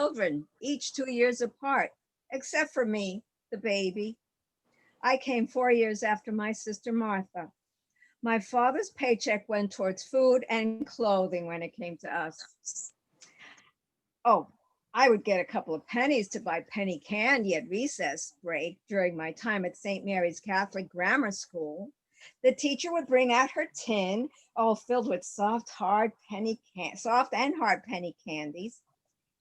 children, each 2 years apart, except for me, the baby. I came 4 years after my sister Martha. My father's paycheck went towards food and clothing when it came to us. Oh, I would get a couple of pennies to buy penny candy at recess break during my time at St. Mary's Catholic Grammar School. The teacher would bring out her tin, all filled with soft and hard penny candies,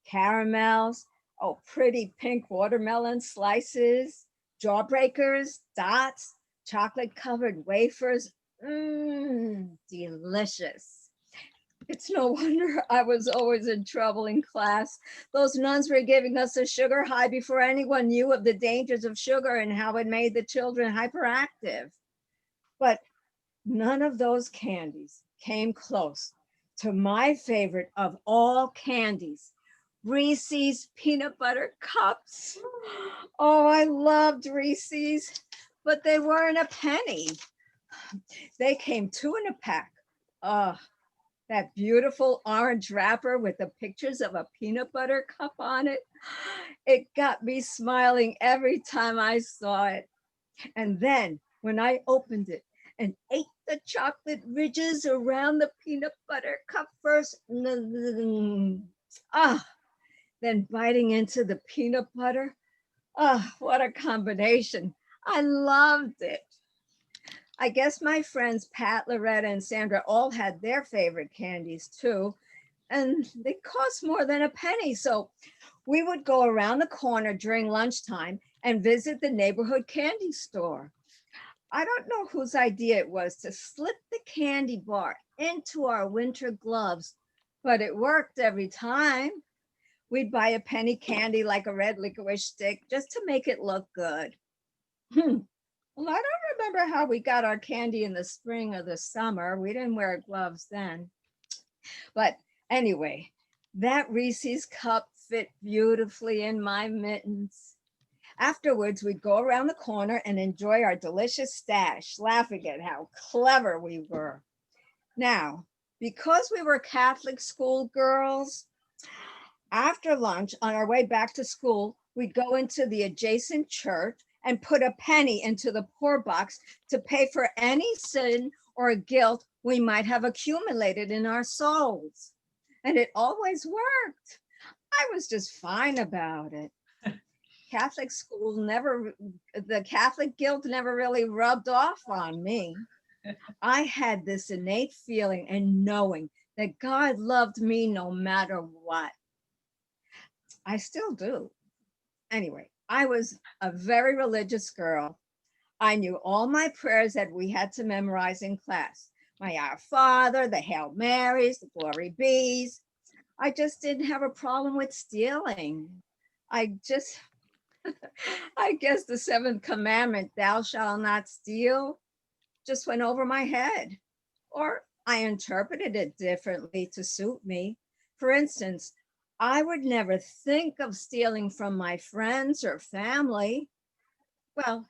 caramels, oh, pretty pink watermelon slices, jawbreakers, dots, chocolate covered wafers. Mmm, delicious. It's no wonder I was always in trouble in class. Those nuns were giving us a sugar high before anyone knew of the dangers of sugar and how it made the children hyperactive. But none of those candies came close to my favorite of all candies, Reese's peanut butter cups. Oh, I loved Reese's, but they weren't a penny. They came two in a pack. Oh, that beautiful orange wrapper with the pictures of a peanut butter cup on it. It got me smiling every time I saw it. And then when I opened it and ate the chocolate ridges around the peanut butter cup first, ah, then biting into the peanut butter. Ah, what a combination. I loved it. I guess my friends Pat, Loretta, and Sandra all had their favorite candies too, and they cost more than a penny. So we would go around the corner during lunchtime and visit the neighborhood candy store. I don't know whose idea it was to slip the candy bar into our winter gloves, but it worked every time. We'd buy a penny candy like a red licorice stick just to make it look good. Well, I don't remember how we got our candy in the spring or the summer. We didn't wear gloves then. But anyway, that Reese's cup fit beautifully in my mittens. Afterwards, we'd go around the corner and enjoy our delicious stash, laughing at how clever we were. Now, because we were Catholic school girls, after lunch on our way back to school, we'd go into the adjacent church and put a penny into the poor box to pay for any sin or guilt we might have accumulated in our souls. And it always worked. I was just fine about it. Catholic school never, the Catholic guilt never really rubbed off on me. I had this innate feeling and knowing that God loved me no matter what. I still do. Anyway, I was a very religious girl. I knew all my prayers that we had to memorize in class. My Our Father, the Hail Marys, the Glory Bees. I just didn't have a problem with stealing. I just, I guess the seventh commandment, thou shalt not steal, just went over my head. Or I interpreted it differently to suit me. For instance, I would never think of stealing from my friends or family. Well,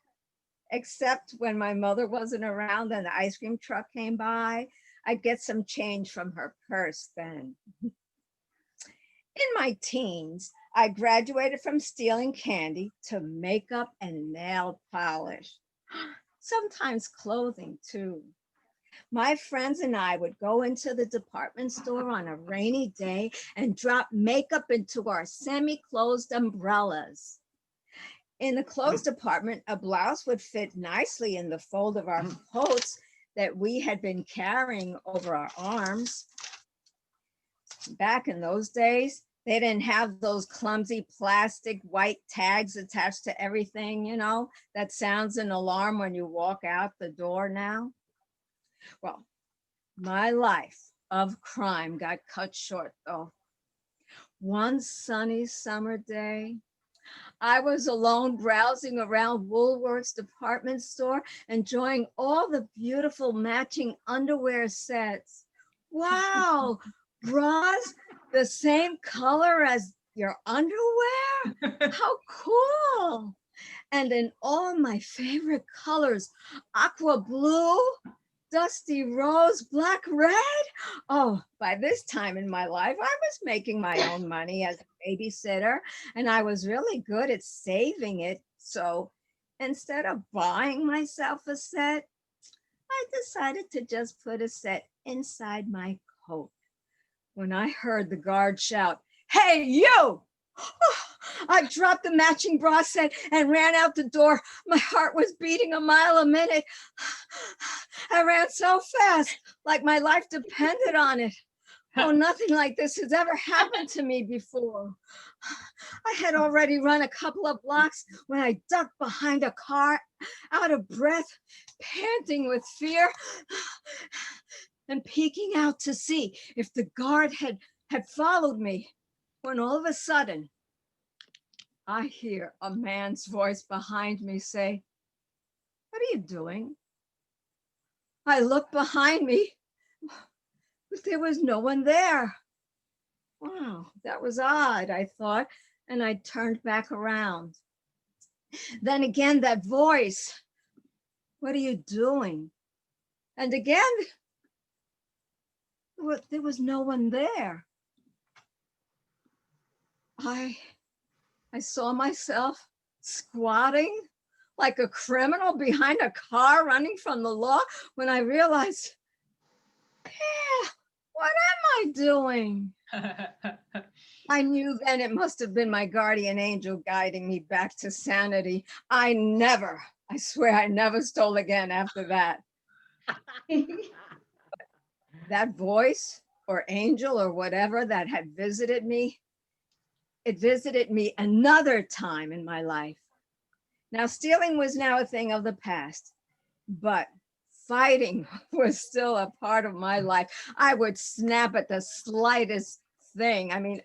except when my mother wasn't around and the ice cream truck came by, I'd get some change from her purse then. In my teens, I graduated from stealing candy to makeup and nail polish, sometimes clothing too. My friends and I would go into the department store on a rainy day and drop makeup into our semi-closed umbrellas. In the clothes department, a blouse would fit nicely in the fold of our coats that we had been carrying over our arms. Back in those days, they didn't have those clumsy plastic white tags attached to everything, that sounds an alarm when you walk out the door now. Well, my life of crime got cut short though. One sunny summer day, I was alone browsing around Woolworth's department store, enjoying all the beautiful matching underwear sets. Wow, bras the same color as your underwear? How cool! And in all my favorite colors, aqua blue, dusty rose, black red. Oh, by this time in my life, I was making my own money as a babysitter, and I was really good at saving it. So instead of buying myself a set, I decided to just put a set inside my coat. When I heard the guard shout, "Hey, you!" I dropped the matching bra set and ran out the door. My heart was beating a mile a minute. I ran so fast, like my life depended on it. Oh, nothing like this has ever happened to me before. I had already run a couple of blocks when I ducked behind a car, out of breath, panting with fear, and peeking out to see if the guard had followed me. When all of a sudden, I hear a man's voice behind me say, "What are you doing?" I looked behind me, but there was no one there. Wow, that was odd, I thought, and I turned back around. Then again, that voice, "What are you doing?" And again, there was no one there. I saw myself squatting like a criminal behind a car running from the law when I realized, yeah, what am I doing? I knew then it must have been my guardian angel guiding me back to sanity. I swear I never stole again after that. That voice or angel or whatever that had visited me, it visited me another time in my life. Now, stealing was now a thing of the past, but fighting was still a part of my life. I would snap at the slightest thing. I mean,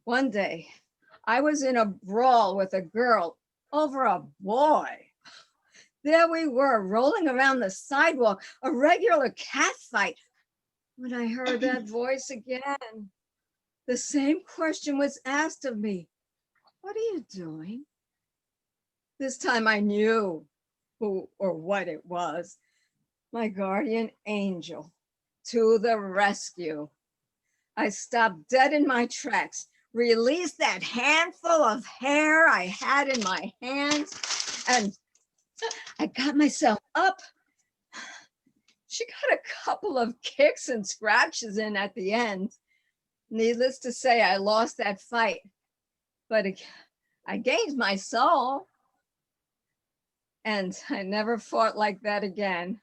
one day I was in a brawl with a girl over a boy. There we were, rolling around the sidewalk, a regular cat fight. When I heard that voice again, the same question was asked of me. What are you doing? This time I knew who or what it was. My guardian angel, to the rescue. I stopped dead in my tracks, released that handful of hair I had in my hands, and I got myself up. She got a couple of kicks and scratches in at the end. Needless to say, I lost that fight, but I gained my soul, and I never fought like that again.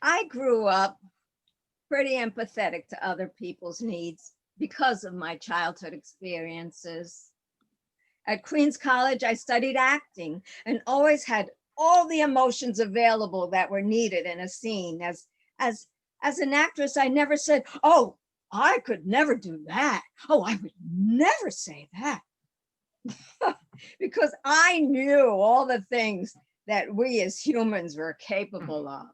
I grew up pretty empathetic to other people's needs because of my childhood experiences. At Queens College, I studied acting and always had all the emotions available that were needed in a scene. As an actress, I never said, "Oh, I could never do that. Oh, I would never say that." Because I knew all the things that we as humans were capable of.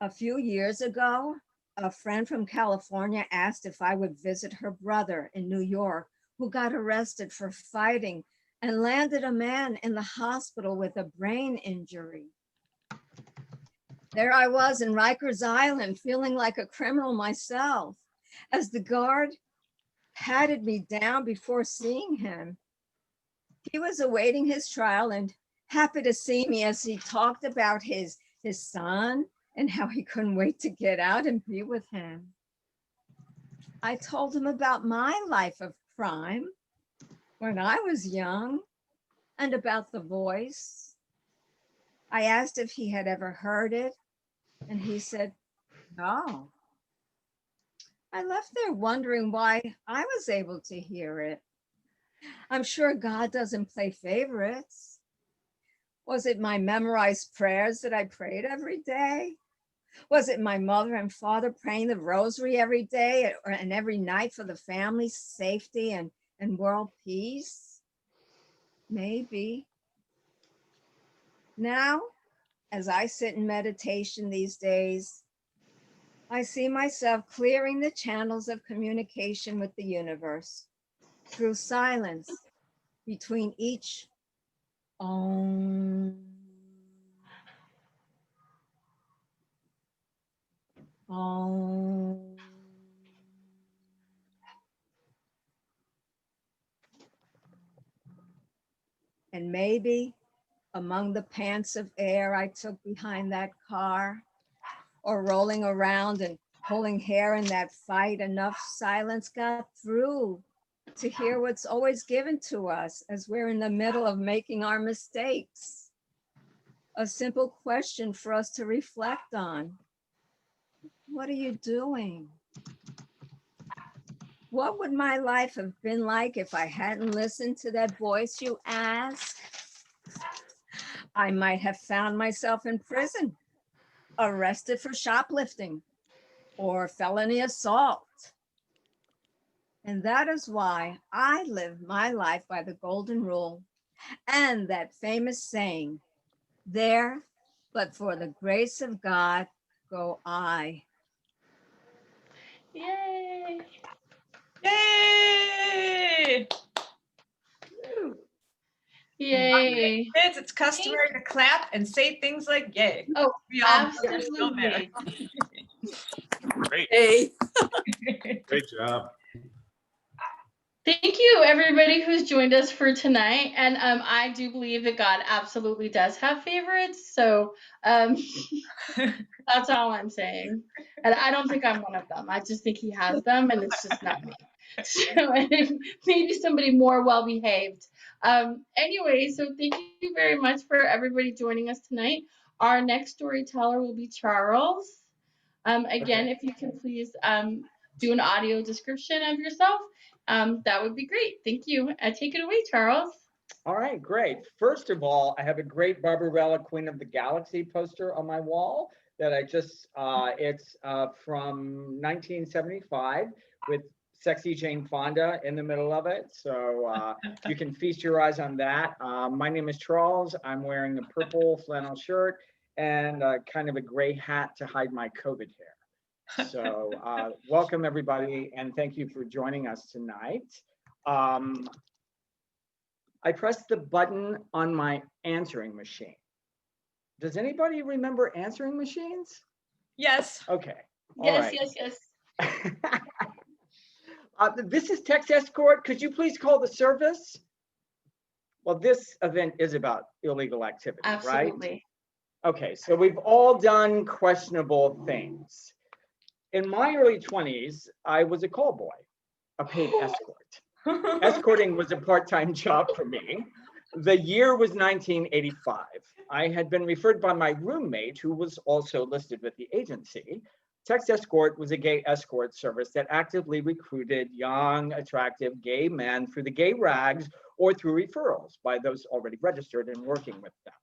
A few years ago, a friend from California asked if I would visit her brother in New York, who got arrested for fighting and landed a man in the hospital with a brain injury. There I was in Rikers Island, feeling like a criminal myself, as the guard patted me down before seeing him. He was awaiting his trial and happy to see me as he talked about his son and how he couldn't wait to get out and be with him. I told him about my life of crime when I was young and about the voice. I asked if he had ever heard it, and he said, no. I left there wondering why I was able to hear it. I'm sure God doesn't play favorites. Was it my memorized prayers that I prayed every day? Was it my mother and father praying the rosary every day and every night for the family's safety and world peace? Maybe. Now, as I sit in meditation these days, I see myself clearing the channels of communication with the universe through silence between each Om. Om. And maybe among the pants of air I took behind that car, or rolling around and pulling hair in that fight, enough silence got through to hear what's always given to us as we're in the middle of making our mistakes. A simple question for us to reflect on. What are you doing? What would my life have been like if I hadn't listened to that voice, you ask? I might have found myself in prison, arrested for shoplifting or felony assault. And that is why I live my life by the golden rule and that famous saying, there, but for the grace of God, go I. Yay! Yay! Yay! Kids, it's customary to clap and say things like yay. Oh, We all know they're still absolutely. Great. Hey, there. Great job. Thank you, everybody who's joined us for tonight. And I do believe that God absolutely does have favorites. So that's all I'm saying. And I don't think I'm one of them. I just think he has them, and it's just not me. So maybe somebody more well behaved. Anyway, so thank you very much for everybody joining us tonight. Our next storyteller will be Charles. Again, Okay. if you can please do an audio description of yourself, that would be great. Thank you. Take it away, Charles. All right, great. First of all, I have a great Barbarella Queen of the Galaxy poster on my wall that I just, it's from 1975 with sexy Jane Fonda in the middle of it. So you can feast your eyes on that. My name is Charles. I'm wearing a purple flannel shirt and kind of a gray hat to hide my COVID hair. So welcome everybody, and thank you for joining us tonight. I pressed the button on my answering machine. Does anybody remember answering machines? Yes. Okay. all Yes, right. yes. This is Text Escort. Could you please call the service? Well, this event is about illegal activity, right? Absolutely. Okay, so we've all done questionable things. In my early 20s, I was a call boy, a paid escort. Escorting was a part-time job for me. The year was 1985. I had been referred by my roommate, who was also listed with the agency. Text Escort was a gay escort service that actively recruited young, attractive gay men through the gay rags or through referrals by those already registered and working with them.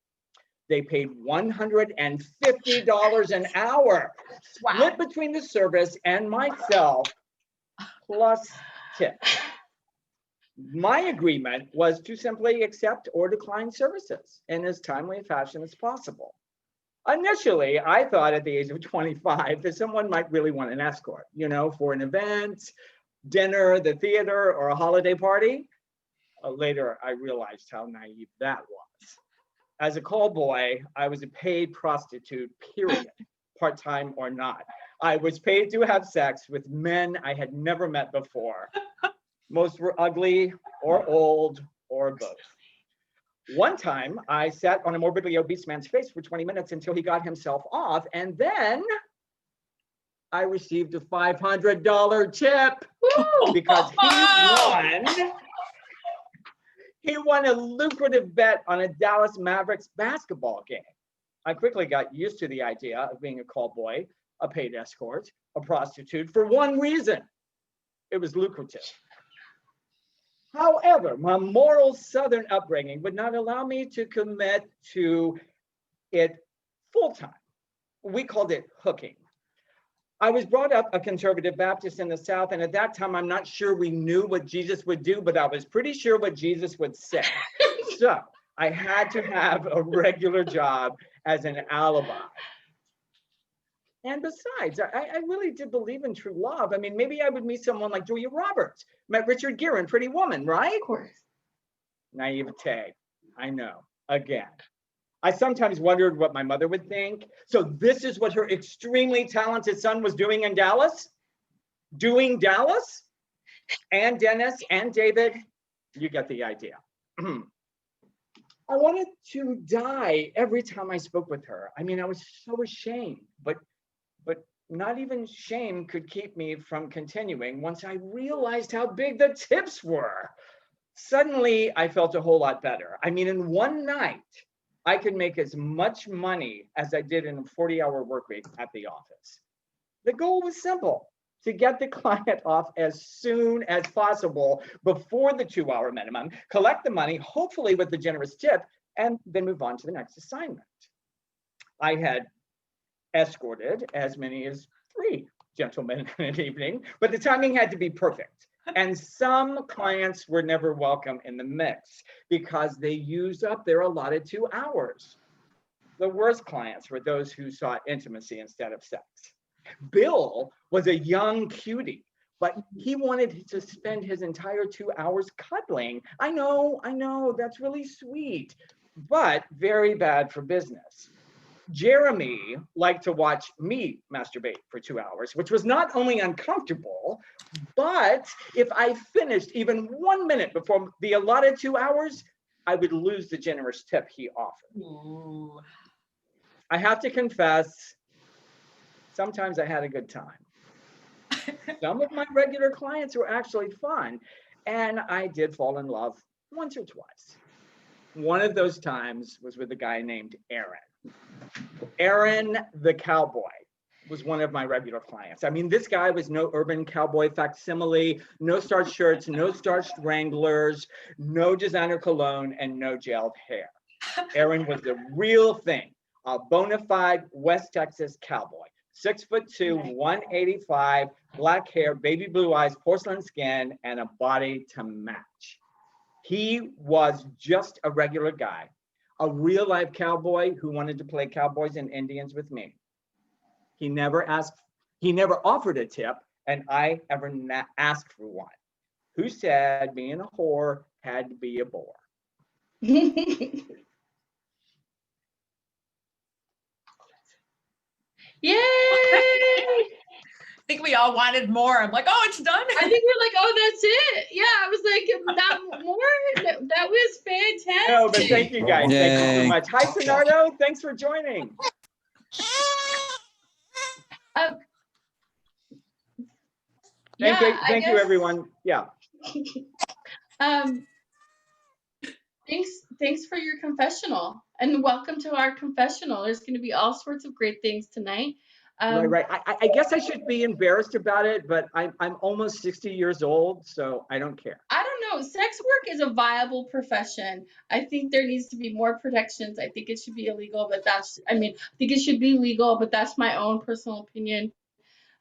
They paid $150 an hour, split between the service and myself, plus tips. My agreement was to simply accept or decline services in as timely a fashion as possible. Initially, I thought at the age of 25 that someone might really want an escort, you know, for an event, dinner, the theater, or a holiday party. Later, I realized how naive that was. As a call boy, I was a paid prostitute, period, part-time or not. I was paid to have sex with men I had never met before. Most were ugly or old or both. One time, I sat on a morbidly obese man's face for 20 minutes until he got himself off, and then I received a $500 tip because he won a lucrative bet on a Dallas Mavericks basketball game. I quickly got used to the idea of being a call boy, a paid escort, a prostitute for one reason: it was lucrative. However, my moral Southern upbringing would not allow me to commit to it full-time. We called it hooking. I was brought up a conservative Baptist in the South, and at that time, I'm not sure we knew what Jesus would do, but I was pretty sure what Jesus would say. So I had to have a regular job as an alibi. And besides, I really did believe in true love. I mean, maybe I would meet someone like Julia Roberts, met Richard Gere in Pretty Woman, right? Of course. Naivete, I know. again. I sometimes wondered what my mother would think. So this is what her extremely talented son was doing in Dallas? Doing Dallas? And Dennis and David, you get the idea. I wanted to die every time I spoke with her. I mean, I was so ashamed, but not even shame could keep me from continuing once I realized how big the tips were. Suddenly, I felt a whole lot better. I mean, in one night, I could make as much money as I did in a 40-hour work week at the office. The goal was simple, to get the client off as soon as possible before the 2-hour minimum, collect the money, hopefully with a generous tip, and then move on to the next assignment. I had escorted as many as 3 gentlemen in an evening, but the timing had to be perfect. And some clients were never welcome in the mix because they used up their allotted 2 hours. The worst clients were those who sought intimacy instead of sex. Bill was a young cutie, but he wanted to spend his entire 2 hours cuddling. I know, that's really sweet, but very bad for business. Jeremy liked to watch me masturbate for 2 hours, which was not only uncomfortable, but if I finished even 1 minute before the allotted 2 hours, I would lose the generous tip he offered. Ooh. I have to confess, sometimes I had a good time. Some of my regular clients were actually fun, and I did fall in love once or twice. One of those times was with a guy named Aaron. Aaron the cowboy was one of my regular clients. I mean, this guy was no urban cowboy facsimile, no starched shirts, no starched Wranglers, no designer cologne, and no gelled hair. Aaron was the real thing, a bona fide West Texas cowboy. 6'2", 185, black hair, baby blue eyes, porcelain skin, and a body to match. He was just a regular guy, a real life cowboy who wanted to play cowboys and Indians with me. He never offered a tip, and I ever asked for one. Who said being a whore had to be a bore? Yay! I think we all wanted more. I'm like, oh, it's done. I think we're like, oh, that's it. Yeah, I was like, not more. That was fantastic. No, but thank you guys. Thank you so Yay. much. Hi, Sonardo. Thanks for joining. Thank you, everyone. Yeah. Thanks for your confessional, and welcome to our confessional. There's going to be all sorts of great things tonight. Right. I guess I should be embarrassed about it, but I'm almost 60 years old, so I don't care. I don't know. Sex work is a viable profession. I think there needs to be more protections. I think it should be illegal, but I think it should be legal, but that's my own personal opinion.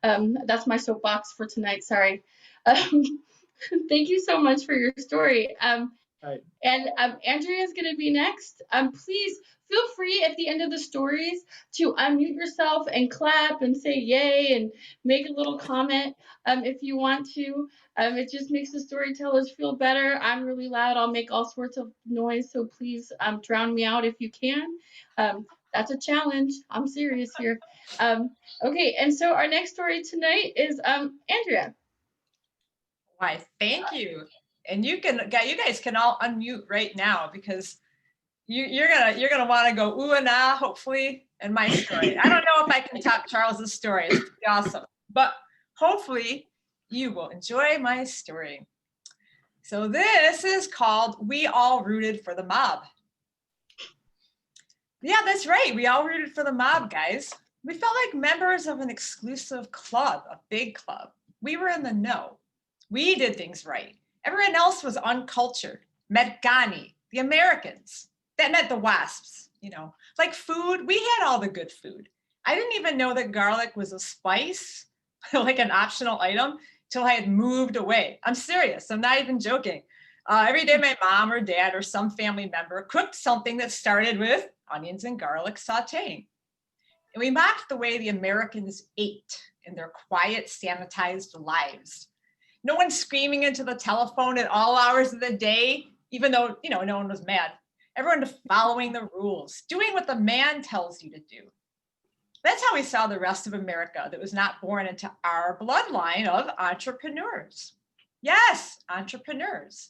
That's my soapbox for tonight. Sorry. Thank you so much for your story. Right. And Andrea is going to be next. Please feel free at the end of the stories to unmute yourself and clap and say yay and make a little comment if you want to. It just makes the storytellers feel better. I'm really loud. I'll make all sorts of noise, so please drown me out if you can. That's a challenge. I'm serious here. Okay, and so our next story tonight is Andrea. Why, thank you. And you guys can all unmute right now because you're gonna want to go ooh and ah, hopefully, in my story. I don't know if I can top Charles's story. It's pretty awesome, but hopefully you will enjoy my story. So this is called "We All Rooted for the Mob." Yeah, that's right. We all rooted for the mob, guys. We felt like members of an exclusive club, a big club. We were in the know. We did things right. Everyone else was uncultured. Met Ghani, the Americans. That meant the WASPs, like food. We had all the good food. I didn't even know that garlic was a spice, like an optional item, till I had moved away. I'm serious. I'm not even joking. Every day my mom or dad or some family member cooked something that started with onions and garlic sauteing. And we mocked the way the Americans ate in their quiet, sanitized lives. No one screaming into the telephone at all hours of the day, even though, no one was mad. Everyone following the rules, doing what the man tells you to do. That's how we saw the rest of America that was not born into our bloodline of entrepreneurs. Yes, entrepreneurs.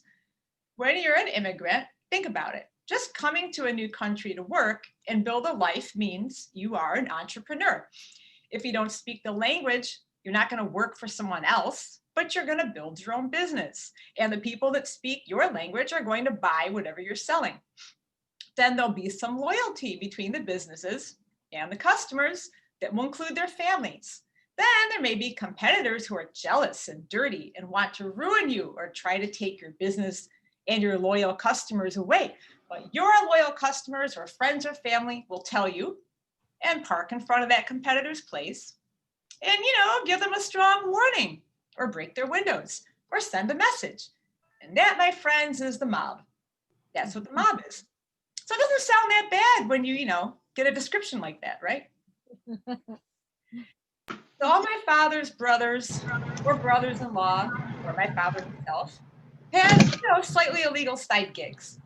When you're an immigrant, think about it. Just coming to a new country to work and build a life means you are an entrepreneur. If you don't speak the language, you're not going to work for someone else, but you're going to build your own business. And the people that speak your language are going to buy whatever you're selling. Then there'll be some loyalty between the businesses and the customers that will include their families. Then there may be competitors who are jealous and dirty and want to ruin you or try to take your business and your loyal customers away. But your loyal customers or friends or family will tell you and park in front of that competitor's place and, give them a strong warning or break their windows or send a message. And that, my friends, is the mob. That's what the mob is. So it doesn't sound that bad when you get a description like that, right? So all my father's brothers or brothers-in-law, or my father himself, had, slightly illegal side gigs.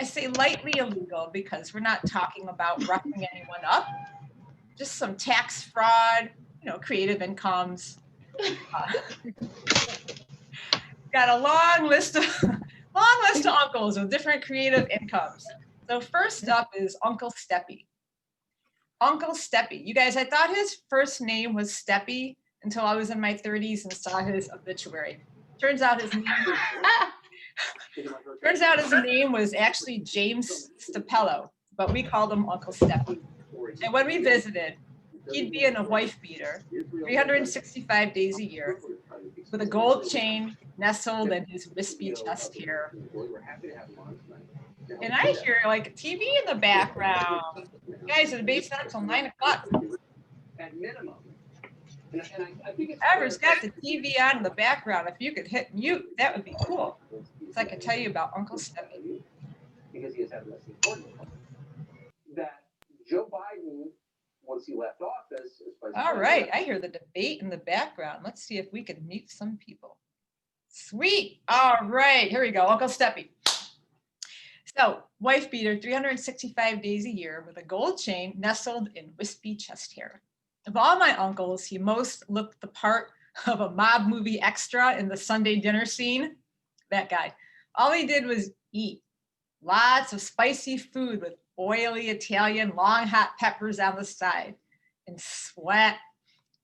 I say lightly illegal because we're not talking about roughing anyone up, just some tax fraud, creative incomes. Got a long list of uncles with different creative incomes. So first up is Uncle Steppy. Uncle Steppy. You guys, I thought his first name was Steppy until I was in my 30s and saw his obituary. Turns out his name was actually James Stapello, but we called him Uncle Steppy. And when we visited, he'd be in a wife beater 365 days a year with a gold chain nestled in his wispy chest hair. And I hear like a TV in the background. You guys, the debate's not until 9 o'clock. At minimum. Whoever's got the TV on in the background, if you could hit mute, that would be cool. So I can tell you about Uncle Steppy. Because he has had less important that Joe Biden, once he left office, all right, I hear the debate in the background. Let's see if we can mute some people. Sweet. All right, here we go. Uncle Steppy. So, wife beater, 365 days a year with a gold chain nestled in wispy chest hair. Of all my uncles, he most looked the part of a mob movie extra in the Sunday dinner scene. That guy. All he did was eat. Lots of spicy food with oily Italian long hot peppers on the side. And sweat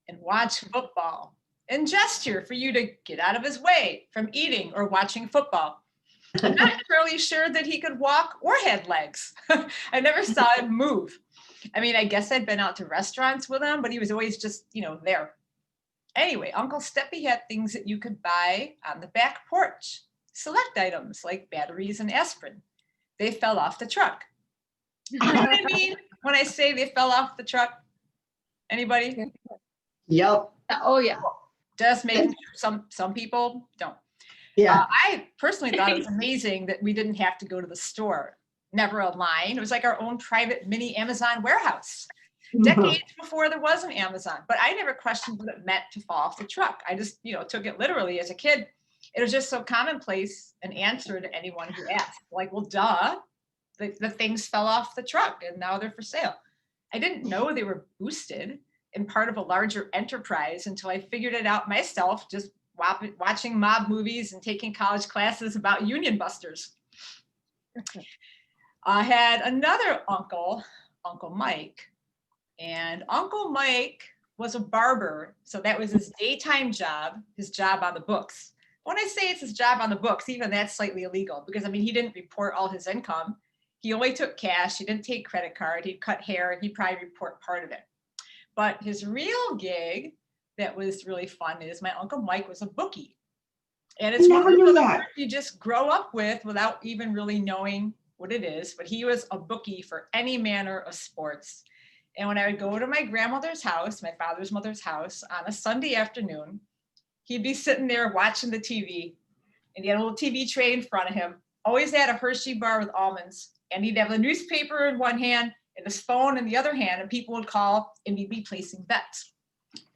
and watch football. And gesture for you to get out of his way from eating or watching football. I'm not really sure that he could walk or had legs. I never saw him move. I mean, I guess I'd been out to restaurants with him, but he was always just, there. Anyway, Uncle Steppy had things that you could buy on the back porch. Select items like batteries and aspirin. They fell off the truck. You know what I mean when I say they fell off the truck? Anybody? Yep. Oh, yeah. Just making sure some people don't. Yeah. I personally thought it was amazing that we didn't have to go to the store. Never a line. It was like our own private mini Amazon warehouse. Decades before there was an Amazon, but I never questioned what it meant to fall off the truck. I just, took it literally as a kid. It was just so commonplace an answer to anyone who asked. Like, well, duh, the things fell off the truck and now they're for sale. I didn't know they were boosted and part of a larger enterprise until I figured it out myself, just watching mob movies and taking college classes about union busters. I had another uncle, Uncle Mike, and Uncle Mike was a barber. So that was his daytime job, his job on the books. When I say it's his job on the books, even that's slightly illegal because he didn't report all his income. He only took cash. He didn't take credit card. He'd cut hair. He'd probably report part of it. But his real gig that was really fun is my Uncle Mike was a bookie. And it's one of the you just grow up with without even really knowing what it is. But he was a bookie for any manner of sports. And when I would go to my grandmother's house, my father's mother's house, on a Sunday afternoon, he'd be sitting there watching the TV. And he had a little TV tray in front of him. Always had a Hershey bar with almonds. And he'd have the newspaper in one hand and his phone in the other hand. And people would call and he'd be placing bets.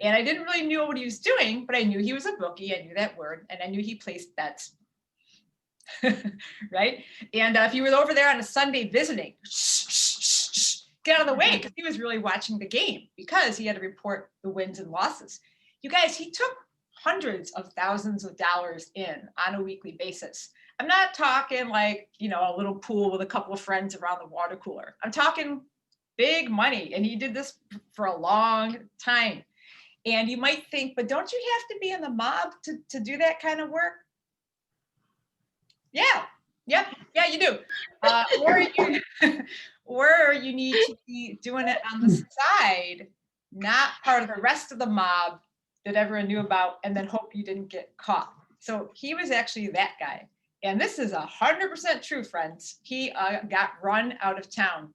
And I didn't really know what he was doing, but I knew he was a bookie. I knew that word. And I knew he placed bets. right? And if you were over there on a Sunday visiting, get out of the way, because he was really watching the game, because he had to report the wins and losses. You guys, he took hundreds of thousands of dollars in on a weekly basis. I'm not talking like, you know, a little pool with a couple of friends around the water cooler. I'm talking big money, and he did this for a long time. And you might think, but don't you have to be in the mob to do that kind of work? Yeah, you do. Or you need to be doing it on the side, not part of the rest of the mob that everyone knew about, and then hope you didn't get caught. So he was actually that guy. And this is 100% true, friends. He got run out of town.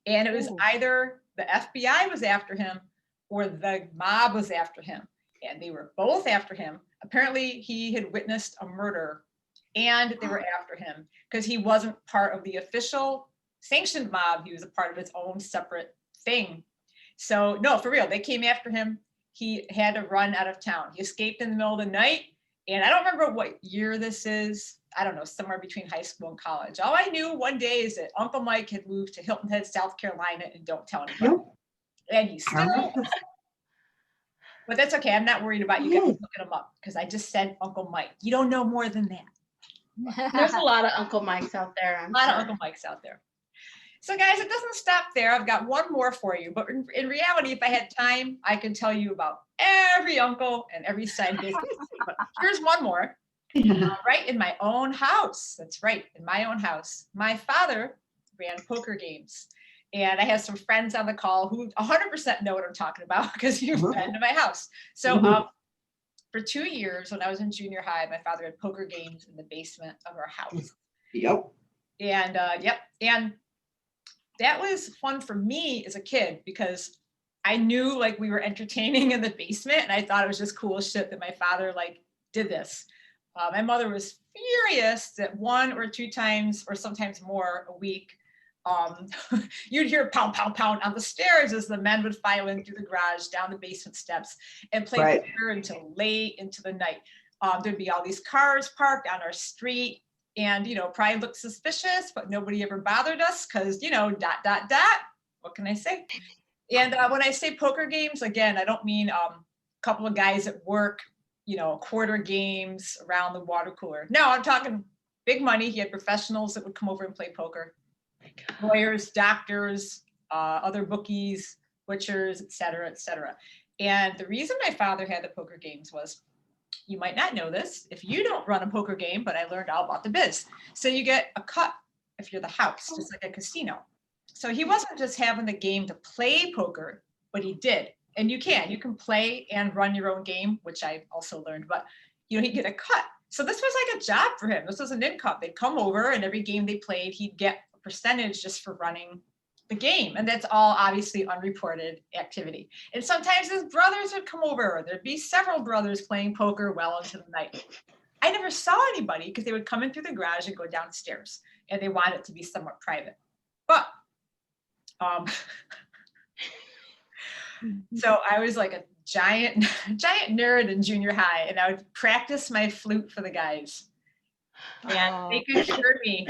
And it was either the FBI was after him or the mob was after him. And they were both after him. Apparently, he had witnessed a murder, and they were after him because he wasn't part of the official sanctioned mob. He was a part of his own separate thing. So no, for real, they came after him. He had to run out of town. He escaped in the middle of the night. And I don't remember what year this is. I don't know, somewhere between high school and college. All I knew one day is that Uncle Mike had moved to Hilton Head, South Carolina, and don't tell anybody. Yep. And he's still, but that's okay. I'm not worried about you guys looking him up, because I just said Uncle Mike. You don't know more than that. There's a lot of Uncle Mikes out there. A lot of Uncle Mikes out there. So guys, it doesn't stop there. I've got one more for you, but in reality, if I had time, I could tell you about every uncle and every side business. But here's one more. Right in my own house. That's right, in my own house. My father ran poker games, and I have some friends on the call who 100% know what I'm talking about, because you've been to my house. So for 2 years, when I was in junior high, my father had poker games in the basement of our house. Yep. And and that was fun for me as a kid, because I knew like we were entertaining in the basement, and I thought it was just cool shit that my father like did this. My mother was furious that 1 or 2 times, or sometimes more a week, you'd hear pound, pound, pound on the stairs as the men would file in through the garage, down the basement steps, and play poker until late into the night. There'd be all these cars parked on our street, and, you know, probably looked suspicious, but nobody ever bothered us because, you know, ... What can I say? And when I say poker games, again, I don't mean a couple of guys at work, you know, quarter games around the water cooler. No, I'm talking big money. He had professionals that would come over and play poker. Lawyers, doctors, other bookies, butchers, et cetera, et cetera. And the reason my father had the poker games was, you might not know this if you don't run a poker game, but I learned all about the biz. So you get a cut if you're the house, just like a casino. So he wasn't just having the game to play poker, but he did. And you can play and run your own game, which I also learned, but you know, he'd get a cut. So this was like a job for him. This was an income. They'd come over, and every game they played, he'd get a percentage just for running the game. And that's all obviously unreported activity. And sometimes his brothers would come over. There'd be several brothers playing poker well into the night. I never saw anybody, because they would come in through the garage and go downstairs, and they wanted it to be somewhat private. But so I was like a giant nerd in junior high, and I would practice my flute for the guys. And they could hear me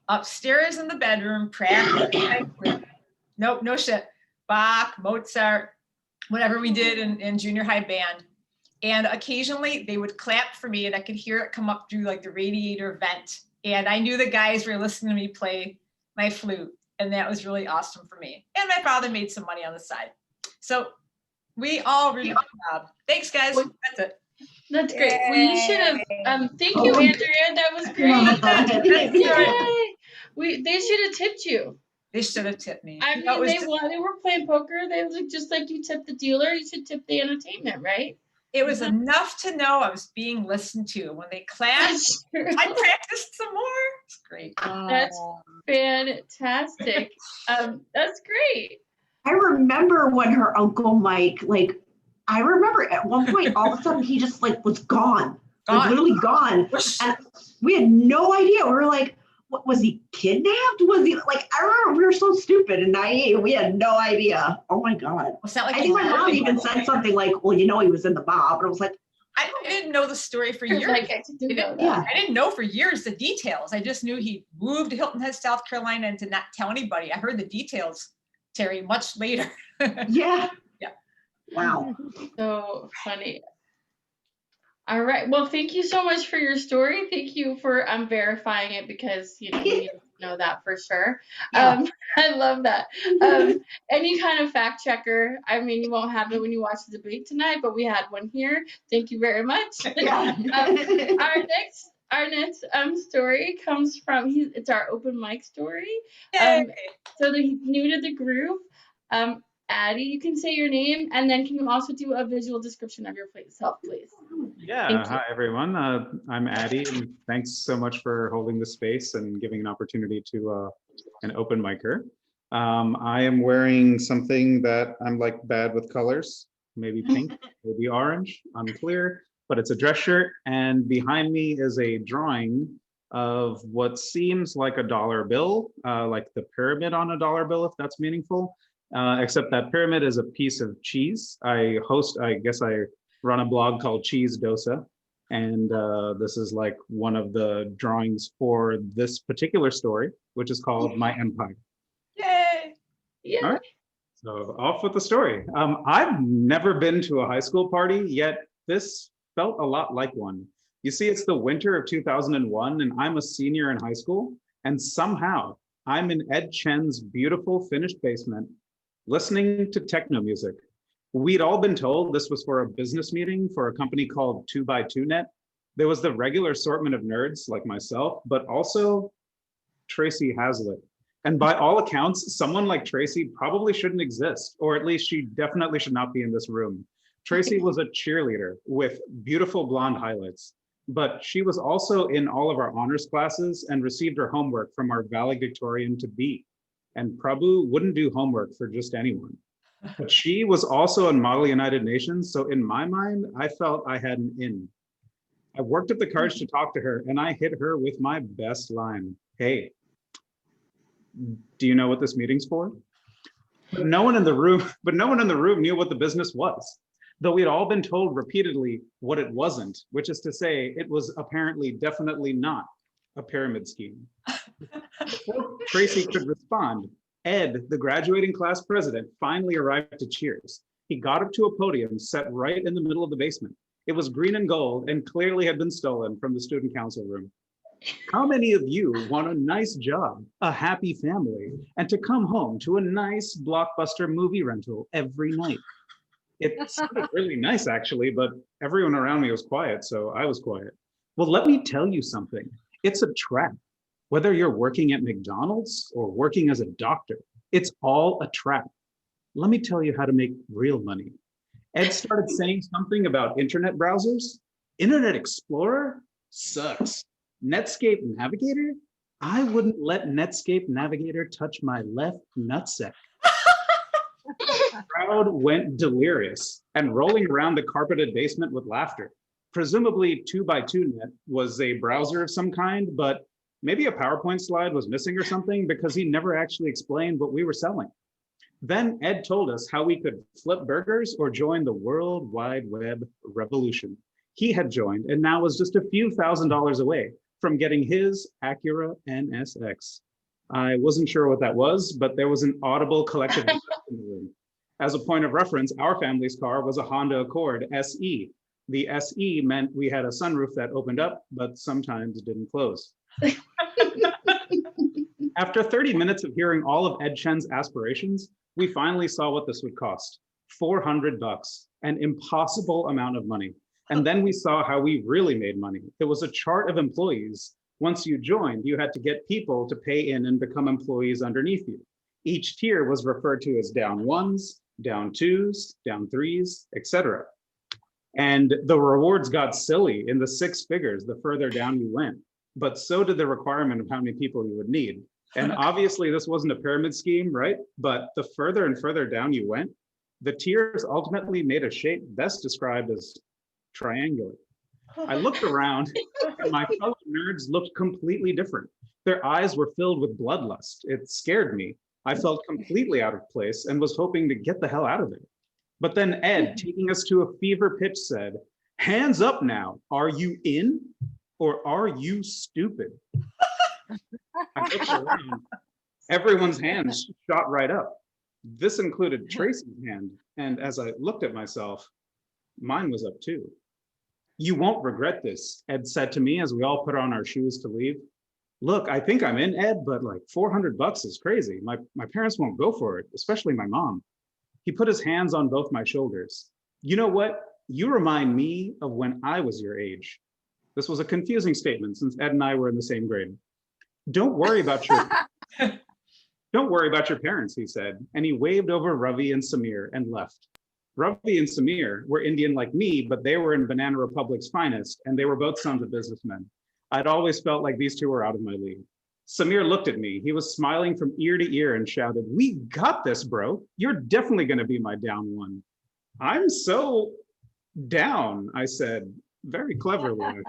upstairs in the bedroom practicing my flute. Nope, no shit. Bach, Mozart, whatever we did in junior high band. And occasionally they would clap for me, and I could hear it come up through like the radiator vent. And I knew the guys were listening to me play my flute. And that was really awesome for me. And my father made some money on the side. So we all really good job. Thanks, guys. That's it. That's great. Well, you should have. Thank you, Andrea. That was great. Yay. They should have tipped you. They should have tipped me. I mean, they were playing poker. They was just like you tipped the dealer. You should tip the entertainment, right? It was enough to know I was being listened to. When they clapped, I practiced some more. It's great. That's fantastic. That's great. I remember when her Uncle Mike, like, I remember at one point, all of a sudden, he just like was gone. Like, literally gone. And we had no idea. We were like, what, was he kidnapped? Was he like, I remember we were so stupid and naive. We had no idea. Oh my God. It's not like I think my mom even said something like, well, you know, he was in the mob. And I was like, I didn't know the story for years. I get to do that. Yeah. I didn't know for years the details. I just knew he moved to Hilton Head, South Carolina, and to not tell anybody. I heard the details, Terry, much later. Yeah. Yeah. Wow. So funny. All right. Well, thank you so much for your story. Thank you for verifying it, because we need to know that for sure. Yeah. I love that. Any kind of fact checker. I mean, you won't have it when you watch the debate tonight, but we had one here. Thank you very much. Yeah. Our next story comes from it's our open mic story. Yay. So he's new to the group. Addie, you can say your name, and then can you also do a visual description of yourself, please? Yeah, Thank you. hi everyone. I'm Addie, and thanks so much for holding the space and giving an opportunity to an open micer. I am wearing something that I'm like bad with colors, maybe pink, maybe orange, unclear, but it's a dress shirt, and behind me is a drawing of what seems like a dollar bill, like the pyramid on a dollar bill, if that's meaningful. Except that pyramid is a piece of cheese. I run a blog called Cheese Dosa. And this is like one of the drawings for this particular story, which is called My Empire. Yay. Yeah. All right, so off with the story. I've never been to a high school party, yet this felt a lot like one. You see, it's the winter of 2001, and I'm a senior in high school, and somehow I'm in Ed Chen's beautiful finished basement, listening to techno music. We'd all been told this was for a business meeting for a company called 2x2net. There was the regular assortment of nerds like myself, but also Tracy Hazlitt. And by all accounts, someone like Tracy probably shouldn't exist, or at least she definitely should not be in this room. Tracy was a cheerleader with beautiful blonde highlights, but she was also in all of our honors classes and received her homework from our valedictorian to be. And Prabhu wouldn't do homework for just anyone. But she was also in Model United Nations, so in my mind, I felt I had an in. I worked up the courage to talk to her, and I hit her with my best line. Hey, do you know what this meeting's for? But no one in the room knew what the business was, though we'd all been told repeatedly what it wasn't, which is to say it was apparently definitely not a pyramid scheme. Before Tracy could respond, Ed, the graduating class president, finally arrived to cheers. He got up to a podium set right in the middle of the basement. It was green and gold and clearly had been stolen from the student council room. How many of you want a nice job, a happy family, and to come home to a nice blockbuster movie rental every night? It sounded really nice, actually, but everyone around me was quiet, so I was quiet. Well, let me tell you something. It's a trap. Whether you're working at McDonald's or working as a doctor, it's all a trap. Let me tell you how to make real money. Ed started saying something about internet browsers. Internet Explorer sucks. Netscape Navigator? I wouldn't let Netscape Navigator touch my left nutsack. The crowd went delirious and rolling around the carpeted basement with laughter. Presumably 2x2net was a browser of some kind, but maybe a PowerPoint slide was missing or something, because he never actually explained what we were selling. Then Ed told us how we could flip burgers or join the World Wide Web revolution. He had joined and now was just a few $1,000s away from getting his Acura NSX. I wasn't sure what that was, but there was an audible collective in the room. As a point of reference, our family's car was a Honda Accord SE. The SE meant we had a sunroof that opened up, but sometimes didn't close. After 30 minutes of hearing all of Ed Chen's aspirations, we finally saw what this would cost. $400, an impossible amount of money. And then we saw how we really made money. It was a chart of employees. Once you joined, you had to get people to pay in and become employees underneath you. Each tier was referred to as down ones, down twos, down threes, etc. And the rewards got silly in the six figures the further down you went, but so did the requirement of how many people you would need. And obviously this wasn't a pyramid scheme, right? But the further and further down you went, the tiers ultimately made a shape best described as triangular. I looked around and my fellow nerds looked completely different. Their eyes were filled with bloodlust. It scared me. I felt completely out of place and was hoping to get the hell out of there. But then Ed, taking us to a fever pitch, said, Hands up now. Are you in or are you stupid? I looked around. Everyone's hands shot right up. This included Tracy's hand. And as I looked at myself, mine was up too. You won't regret this, Ed said to me as we all put on our shoes to leave. Look, I think I'm in, Ed, but like $400 is crazy. My parents won't go for it, especially my mom. He put his hands on both my shoulders. You know what? You remind me of when I was your age. This was a confusing statement since Ed and I were in the same grade. Don't worry about your parents, he said, and he waved over Ravi and Samir and left. Ravi and Samir were Indian like me, but they were in Banana Republic's finest, and they were both sons of businessmen. I'd always felt like these two were out of my league. Samir looked at me. He was smiling from ear to ear and shouted, "We got this, bro. You're definitely going to be my down one." I'm so down, I said, very cleverly.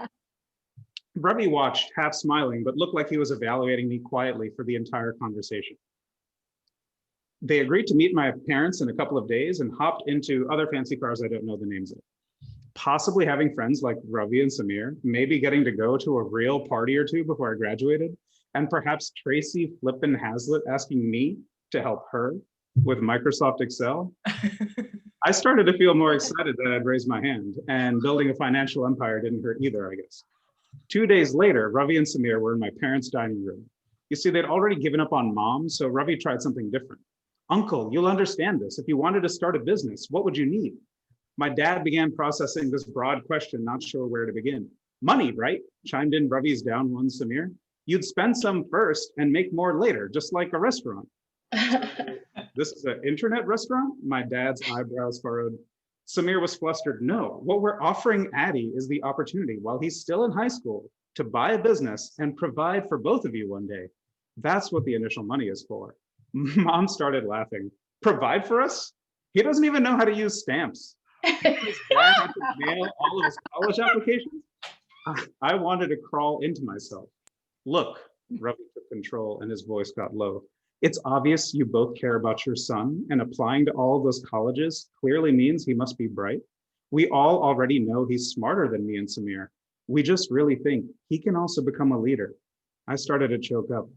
Ravi watched, half smiling, but looked like he was evaluating me quietly for the entire conversation. They agreed to meet my parents in a couple of days and hopped into other fancy cars I don't know the names of. Possibly having friends like Ravi and Samir, maybe getting to go to a real party or two before I graduated, and perhaps Tracy Flippin Hazlitt asking me to help her with Microsoft Excel. I started to feel more excited that I'd raised my hand, and building a financial empire didn't hurt either, I guess. 2 days later, Ravi and Samir were in my parents' dining room. You see, they'd already given up on mom, so Ravi tried something different. Uncle, you'll understand this. If you wanted to start a business, what would you need? My dad began processing this broad question, not sure where to begin. Money, right? Chimed in Ravi's down one, Samir. You'd spend some first and make more later, just like a restaurant. This is an internet restaurant? My dad's eyebrows furrowed. Samir was flustered. No, what we're offering Addie is the opportunity while he's still in high school to buy a business and provide for both of you one day. That's what the initial money is for. Mom started laughing. Provide for us? He doesn't even know how to use stamps. His dad had to mail all of his college applications. I wanted to crawl into myself. Look, Ravi took control and his voice got low. It's obvious you both care about your son, and applying to all of those colleges clearly means he must be bright. We all already know he's smarter than me and Samir. We just really think he can also become a leader. I started to choke up.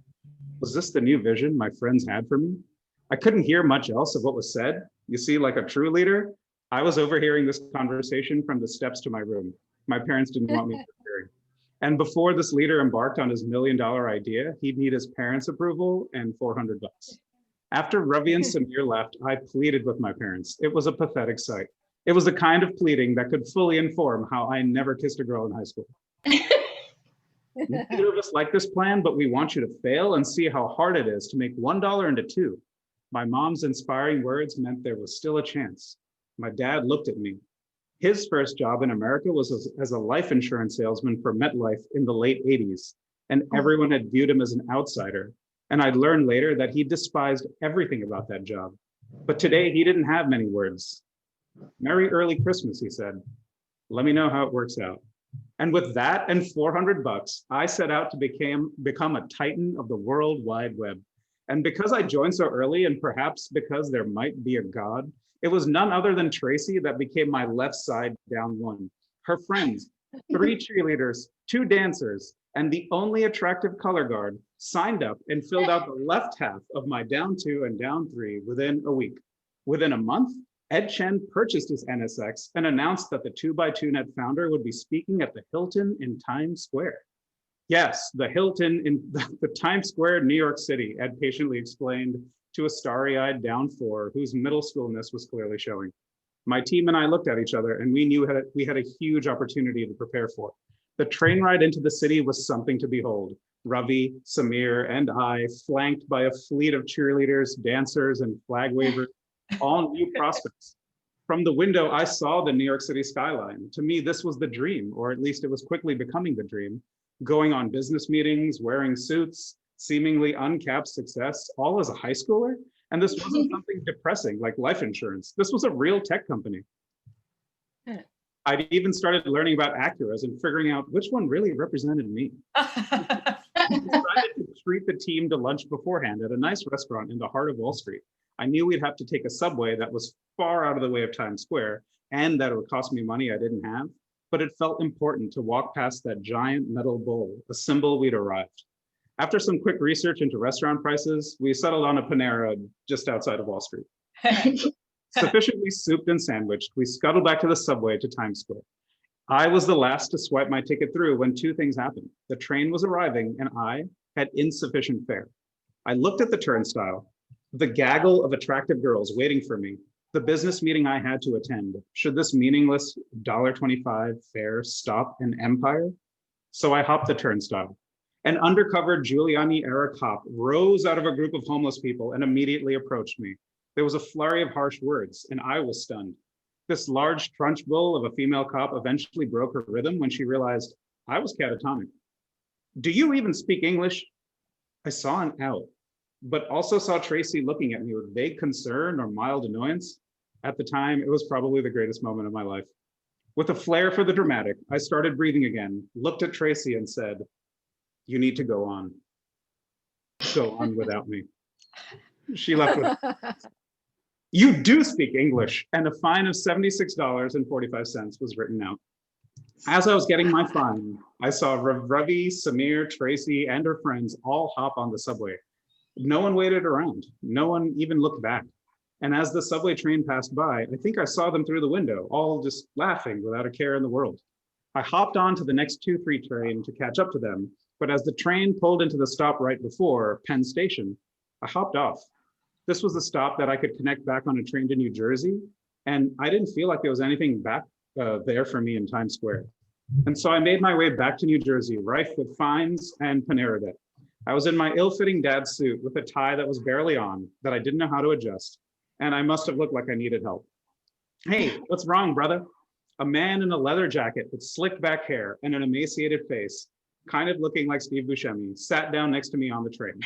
Was this the new vision my friends had for me? I couldn't hear much else of what was said. You see, like a true leader, I was overhearing this conversation from the steps to my room. My parents didn't want me overhearing. And before this leader embarked on his $1 million idea, he'd need his parents' approval and $400. After Ravi and Samir left, I pleaded with my parents. It was a pathetic sight. It was the kind of pleading that could fully inform how I never kissed a girl in high school. Neither of us like this plan, but we want you to fail and see how hard it is to make $1 into $2. My mom's inspiring words meant there was still a chance. My dad looked at me. His first job in America was as a life insurance salesman for MetLife in the late 80s, and everyone had viewed him as an outsider. And I'd learned later that he despised everything about that job. But today he didn't have many words. Merry early Christmas, he said. Let me know how it works out. And with that and $400, I set out to become a titan of the World Wide Web. And because I joined so early, and perhaps because there might be a God, it was none other than Tracy that became my left side down one. Her friends, 3 cheerleaders, 2 dancers, and the only attractive color guard signed up and filled out the left half of my down 2 and down 3 within a week. Within a month, Ed Chen purchased his NSX and announced that the 2x2net founder would be speaking at the Hilton in Times Square. Yes, the Hilton in the Times Square, New York City, Ed patiently explained to a starry-eyed down 4 whose middle schoolness was clearly showing. My team and I looked at each other and we knew we had a huge opportunity to prepare for. The train ride into the city was something to behold. Ravi, Samir, and I, flanked by a fleet of cheerleaders, dancers, and flag wavers, all new prospects. From the window, I saw the New York City skyline. To me, this was the dream, or at least it was quickly becoming the dream. Going on business meetings, wearing suits, seemingly uncapped success, all as a high schooler. And this wasn't something depressing like life insurance. This was a real tech company. I'd even started learning about Acuras and figuring out which one really represented me. I decided to treat the team to lunch beforehand at a nice restaurant in the heart of Wall Street. I knew we'd have to take a subway that was far out of the way of Times Square and that it would cost me money I didn't have. but it felt important to walk past that giant metal bowl, a symbol we'd arrived. After some quick research into restaurant prices, we settled on a Panera just outside of Wall Street. Sufficiently souped and sandwiched, we scuttled back to the subway to Times Square. I was the last to swipe my ticket through when two things happened. The train was arriving and I had insufficient fare. I looked at the turnstile, the gaggle of attractive girls waiting for me, the business meeting I had to attend. Should this meaningless $1.25 fare stop an empire? So I hopped the turnstile. An undercover Giuliani-era cop rose out of a group of homeless people and immediately approached me. There was a flurry of harsh words, and I was stunned. This large trunch bull of a female cop eventually broke her rhythm when she realized I was catatonic. Do you even speak English? I saw an out, but also saw Tracy looking at me with vague concern or mild annoyance. At the time, it was probably the greatest moment of my life. With a flair for the dramatic, I started breathing again, looked at Tracy and said, "You need to go on. Go on without me." She left with, "You do speak English," and a fine of $76.45 was written out. As I was getting my fine, I saw Ravi, Samir, Tracy, and her friends all hop on the subway. No one waited around. No one even looked back. And as the subway train passed by, I think I saw them through the window, all just laughing without a care in the world. I hopped on to the next 2-3 train to catch up to them, but as the train pulled into the stop right before Penn Station, I hopped off. This was the stop that I could connect back on a train to New Jersey, and I didn't feel like there was anything back there for me in Times Square. And so I made my way back to New Jersey, rife with fines and Panera debt. I was in my ill-fitting dad's suit with a tie that was barely on, that I didn't know how to adjust, and I must have looked like I needed help. "Hey, what's wrong, brother?" A man in a leather jacket with slicked back hair and an emaciated face, kind of looking like Steve Buscemi, sat down next to me on the train.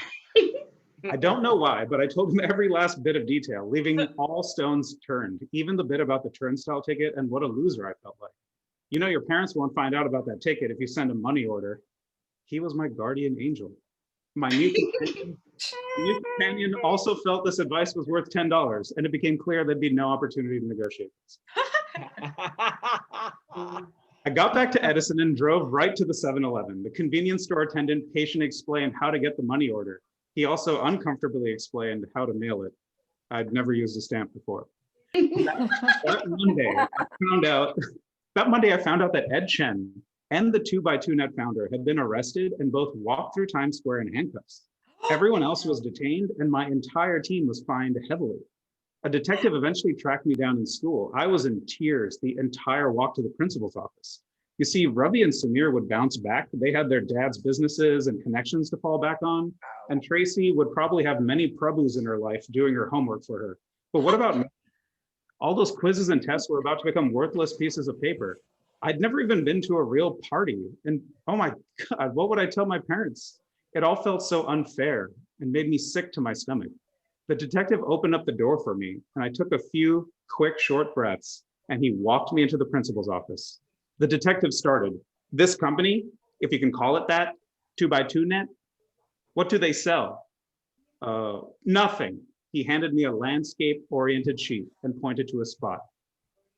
I don't know why, but I told him every last bit of detail, leaving all stones turned, even the bit about the turnstile ticket and what a loser I felt like. You know, your parents won't find out about that ticket if you send a money order. He was my guardian angel. My new companion also felt this advice was worth $10, and it became clear there'd be no opportunity to negotiate this. I got back to Edison and drove right to the 7-Eleven. The convenience store attendant patiently explained how to get the money order. He also uncomfortably explained how to mail it. I'd never used a stamp before. That Monday, I found out that Ed Chen and the 2x2net founder had been arrested and both walked through Times Square in handcuffs. Everyone else was detained and my entire team was fined heavily. A detective eventually tracked me down in school. I was in tears the entire walk to the principal's office. You see, Ravi and Samir would bounce back. They had their dad's businesses and connections to fall back on. And Tracy would probably have many Prabhus in her life doing her homework for her. But what about me? All those quizzes and tests were about to become worthless pieces of paper. I'd never even been to a real party. And oh my God, what would I tell my parents? It all felt so unfair and made me sick to my stomach. The detective opened up the door for me and I took a few quick, short breaths and he walked me into the principal's office. The detective started, "This company, if you can call it that, 2x2net, what do they sell?" Nothing. He handed me a landscape-oriented sheet and pointed to a spot.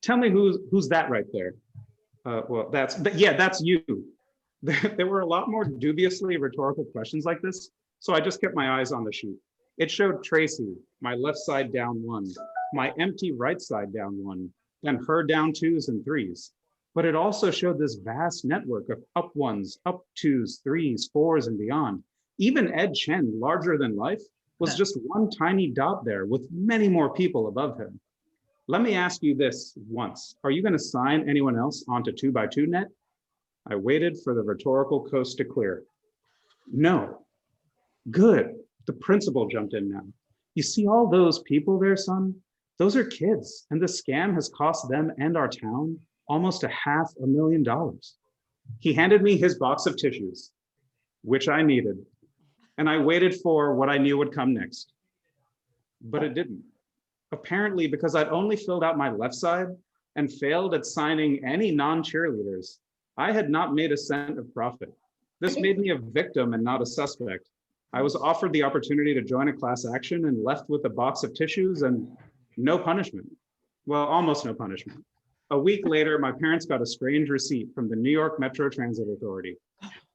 "Tell me who's that right there?" Well, that's you. There were a lot more dubiously rhetorical questions like this, so I just kept my eyes on the sheet. It showed Tracy, my left side down 1, my empty right side down 1, and her down 2s and 3s. But it also showed this vast network of up 1s, up 2s, 3s, 4s, and beyond. Even Ed Chen, larger than life, was just one tiny dot there with many more people above him. Let me ask you this once. Are you going to sign anyone else onto 2x2net? I waited for the rhetorical coast to clear. No. Good. The principal jumped in now. You see all those people there, son? Those are kids, and the scam has cost them and our town almost $500,000. He handed me his box of tissues, which I needed, and I waited for what I knew would come next. But it didn't. Apparently, because I'd only filled out my left side and failed at signing any non-cheerleaders, I had not made a cent of profit. This made me a victim and not a suspect. I was offered the opportunity to join a class action and left with a box of tissues and no punishment. Well, almost no punishment. A week later, my parents got a strange receipt from the New York Metro Transit Authority.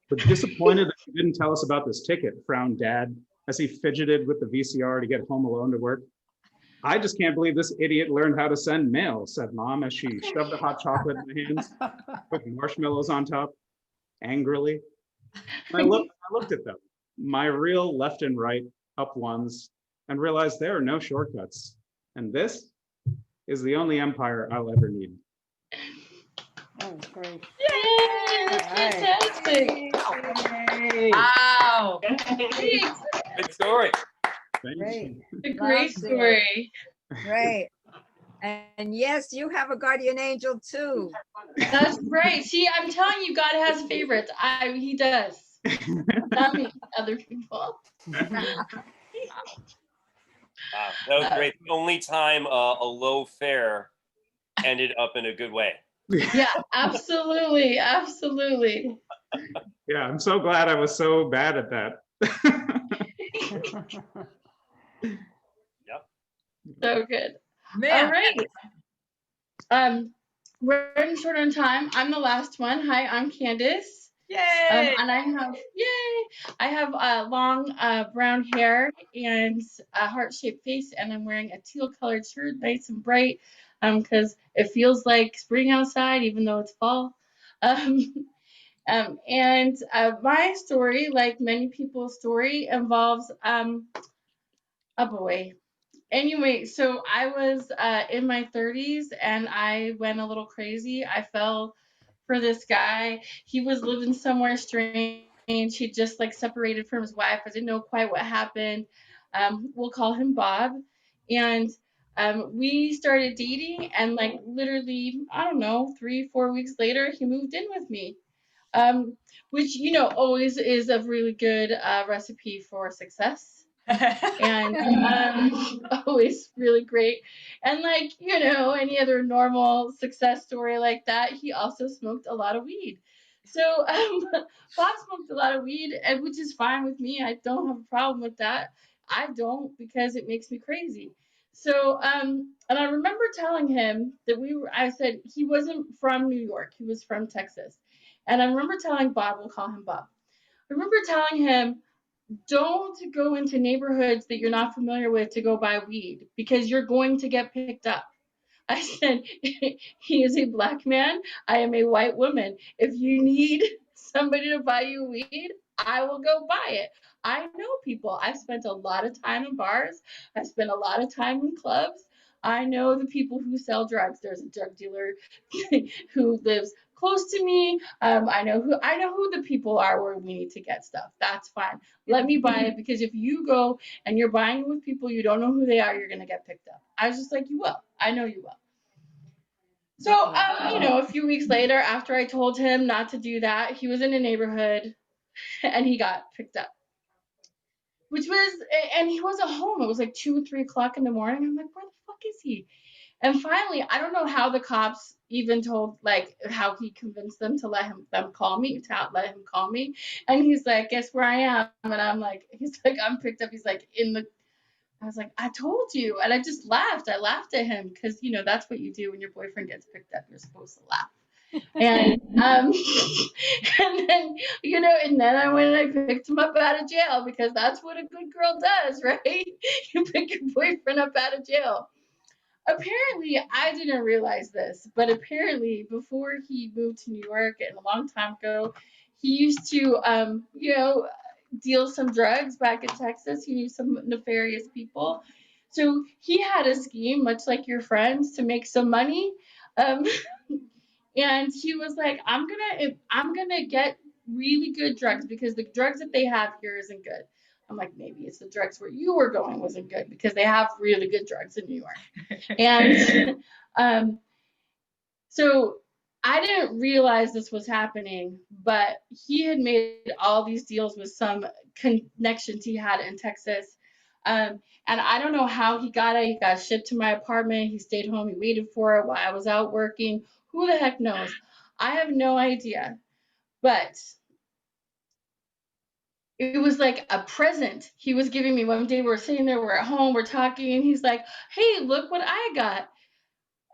But disappointed that she didn't tell us about this ticket, frowned Dad as he fidgeted with the VCR to get home alone to work. I just can't believe this idiot learned how to send mail, said Mom as she shoved the hot chocolate in my hands with marshmallows on top, angrily. I looked at them, my real left and right, up ones, and realized there are no shortcuts. And this is the only empire I'll ever need. That was great. Yay! That's fantastic. Wow. Great. Good story. Thank Great. you. A great Loved it. story. Great. And yes, you have a guardian angel too. That's right. See, I'm telling you, God has favorites. He does. Not me, other people. Wow, that was great. The only time a low fare ended up in a good way. Yeah, absolutely, absolutely. Yeah, I'm so glad I was so bad at that. So good. Man. All right. We're running short on time. I'm the last one. Hi, I'm Candace. Yay. And I have long brown hair and a heart-shaped face, and I'm wearing a teal-colored shirt, nice and bright, because it feels like spring outside, even though it's fall. And my story, like many people's story, involves a boy. Anyway, so I was in my 30s and I went a little crazy. I fell for this guy. He was living somewhere strange. He just like separated from his wife. I didn't know quite what happened. We'll call him Bob. And we started dating, and like literally, I don't know, 3-4 weeks later, he moved in with me. Which, always is a really good recipe for success. And always really great. And like, any other normal success story like that, he also smoked a lot of weed. So Bob smoked a lot of weed, and which is fine with me. I don't have a problem with that. I don't, because it makes me crazy. So and I remember telling him that I said he wasn't from New York, he was from Texas. And I remember telling Bob, we'll call him Bob. I remember telling him, don't go into neighborhoods that you're not familiar with to go buy weed, because you're going to get picked up. I said, he is a black man. I am a white woman. If you need somebody to buy you weed, I will go buy it. I know people. I've spent a lot of time in bars. I've spent a lot of time in clubs. I know the people who sell drugs. There's a drug dealer who lives close to me. I know who the people are where we need to get stuff. That's fine. Let me buy it, because if you go and you're buying it with people you don't know who they are, you're gonna get picked up. I was just like, you will. I know you will. So, a few weeks later, after I told him not to do that, he was in a neighborhood and he got picked up. And he wasn't home. It was like 2 or 3 o'clock in the morning. I'm like, where the fuck is he? And finally, I don't know how the cops even told, like, how he convinced them to let him call me. And he's like, guess where I am? And I'm like, I'm picked up. He's like, I was like, I told you. And I just laughed. I laughed at him because, that's what you do when your boyfriend gets picked up. You're supposed to laugh. And and then I went and I picked him up out of jail, because that's what a good girl does, right? You pick your boyfriend up out of jail. Apparently, I didn't realize this, but apparently before he moved to New York, and a long time ago, he used to, deal some drugs back in Texas. He knew some nefarious people. So he had a scheme, much like your friends, to make some money. And he was like, I'm gonna get really good drugs, because the drugs that they have here isn't good. I'm like, maybe it's the drugs where you were going wasn't good, because they have really good drugs in New York. And so I didn't realize this was happening, but he had made all these deals with some connections he had in Texas. And I don't know how he got it. He got shipped to my apartment. He stayed home. He waited for it while I was out working. Who the heck knows? I have no idea. But it was like a present he was giving me. One day we're sitting there, we're at home, we're talking, and he's like, hey, look what I got.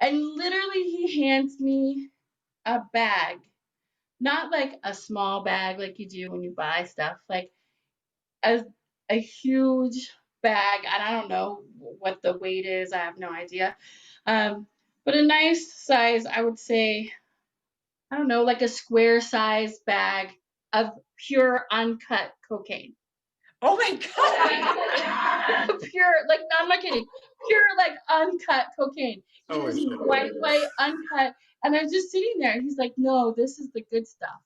And literally he hands me a bag, not like a small bag like you do when you buy stuff, like a huge bag, and I don't know what the weight is. I have no idea. But a nice size, I would say, I don't know, like a square size bag of pure uncut cocaine. Oh my God. Pure, like, no, I'm not kidding. Pure, like, uncut cocaine. Oh, Just white, uncut. And I'm just sitting there. And he's like, no, this is the good stuff.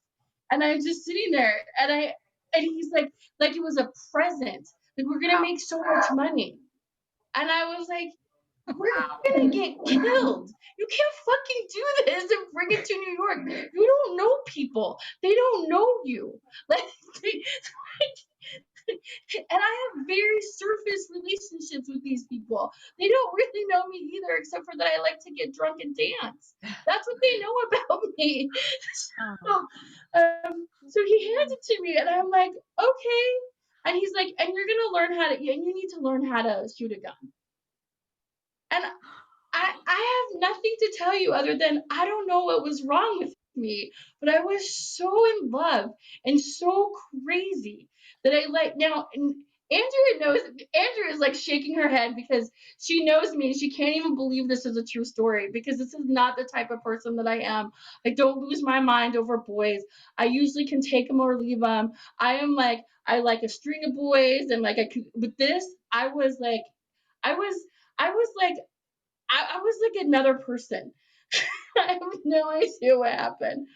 And I'm just sitting there. And he's like it was a present. Like, we're going to make so much money. And I was like, we're going to get killed. You can't fucking do this and bring it to New York. You don't know people. They don't know you. Like, and I have very surface relationships with these people. They don't really know me either, except for that I like to get drunk and dance. That's what they know about me. So he hands it to me, and I'm like, okay. And he's like, and you're gonna learn how to, and you need to learn how to shoot a gun. And I have nothing to tell you other than I don't know what was wrong with me, but I was so in love and so crazy that I like now. And Andrea is like shaking her head because she knows me. She can't even believe this is a true story because this is not the type of person that I am. I don't lose my mind over boys. I usually can take them or leave them. I like a string of boys, and like with this, I was like another person. I have no idea what happened.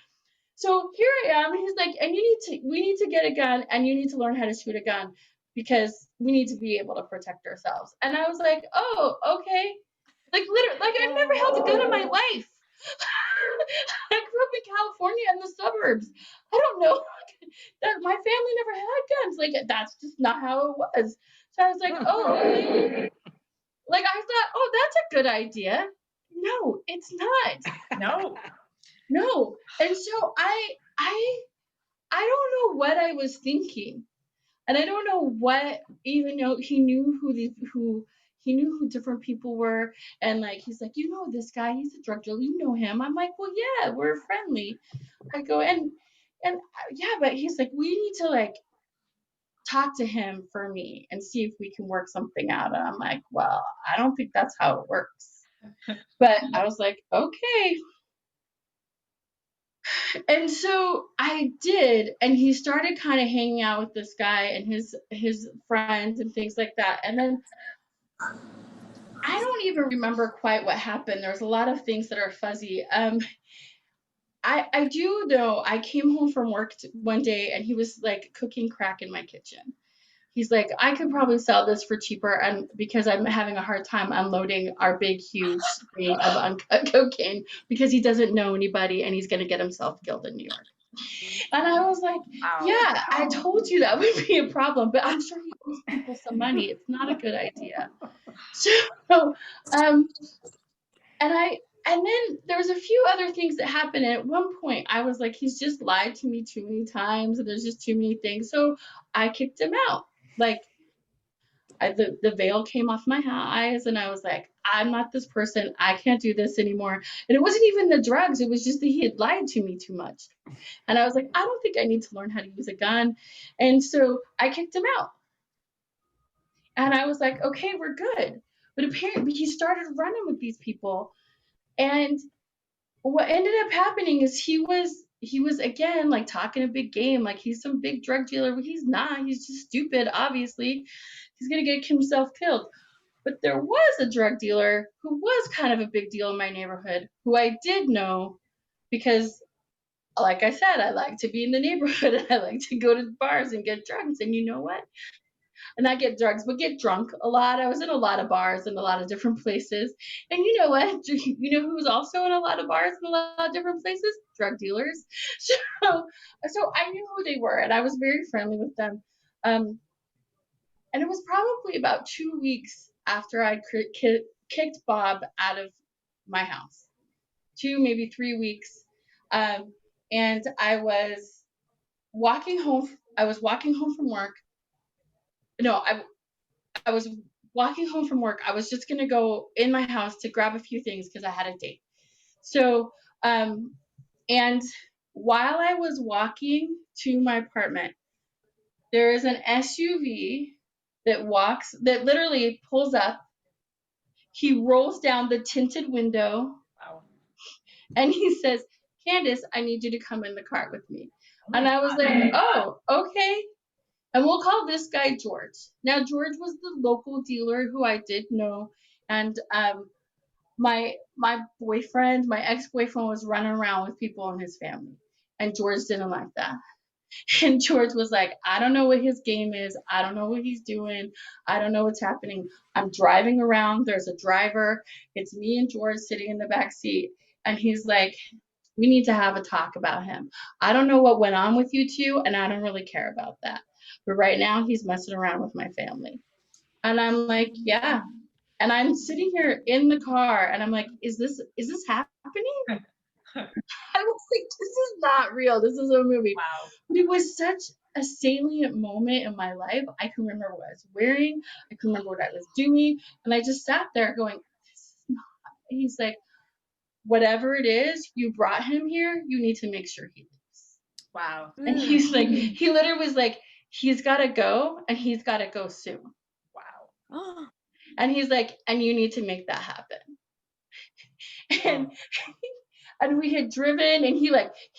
So here I am. He's like, and we need to get a gun, and you need to learn how to shoot a gun because we need to be able to protect ourselves. And I was like, oh, okay. Like, literally, like, I've never held a gun in my life. I grew up in California in the suburbs. I don't know that my family never had guns. Like, that's just not how it was. So I was like, oh, okay. Like, I thought, oh, that's a good idea. No, it's not. No. And so I don't know what I was thinking. And I don't know what, even though he knew who different people were. And like, he's like, you know, this guy, he's a drug dealer. You know him. I'm like, well, yeah, we're friendly. I go, and yeah, but he's like, we need to like talk to him for me and see if we can work something out. And I'm like, well, I don't think that's how it works. But I was like, okay. And so I did, and he started kind of hanging out with this guy and his friends and things like that. And then I don't even remember quite what happened. There's a lot of things that are fuzzy. I do know I came home from work one day, and he was like cooking crack in my kitchen. He's like, I could probably sell this for cheaper, and because I'm having a hard time unloading our big, huge thing of uncut cocaine because he doesn't know anybody and he's going to get himself killed in New York. And I was like, yeah, I told you that would be a problem, but I'm sure he owes people some money. It's not a good idea. So, and then there was a few other things that happened. And at one point I was like, he's just lied to me too many times and there's just too many things. So I kicked him out. Like, the veil came off my eyes, and I was like, I'm not this person. I can't do this anymore. And it wasn't even the drugs. It was just that he had lied to me too much. And I was like, I don't think I need to learn how to use a gun. And so I kicked him out. And I was like, okay, we're good. But apparently he started running with these people. And what ended up happening is he was again like talking a big game, like he's some big drug dealer. He's not. He's just stupid. Obviously, he's gonna get himself killed. But there was a drug dealer who was kind of a big deal in my neighborhood, who I did know because, like I said, I like to be in the neighborhood. I like to go to bars and get drugs. And you know what? And not get drugs, but get drunk a lot. I was in a lot of bars in a lot of different places. And you know what? You know who was also in a lot of bars in a lot of different places? Drug dealers. So I knew who they were, and I was very friendly with them. And it was probably about 2 weeks after I kicked Bob out of my house. 2, maybe 3 weeks. And I was walking home. I was walking home from work. No, I was walking home from work. I was just gonna go in my house to grab a few things because I had a date. So, and while I was walking to my apartment, there is an SUV that literally pulls up. He rolls down the tinted window Wow. and he says, "Candace, I need you to come in the car with me." And I was like, "Oh, okay." And we'll call this guy George. Now, George was the local dealer who I did know. And my boyfriend, my ex-boyfriend, was running around with people in his family. And George didn't like that. And George was like, "I don't know what his game is. I don't know what he's doing. I don't know what's happening. I'm driving around. There's a driver. It's me and George sitting in the back seat." And he's like, "We need to have a talk about him. I don't know what went on with you two, and I don't really care about that. But right now, he's messing around with my family." And I'm like, "Yeah." And I'm sitting here in the car, and I'm like, is this happening? I was like, this is not real. This is a movie. Wow. But it was such a salient moment in my life. I can remember what I was wearing. I can remember what I was doing. And I just sat there going, this is not. He's like, "Whatever it is, you brought him here. You need to make sure he leaves." Wow. And he's like, he literally was like, "He's got to go, and he's got to go soon." Wow. And he's like, "And you need to make that happen." And we had driven, and he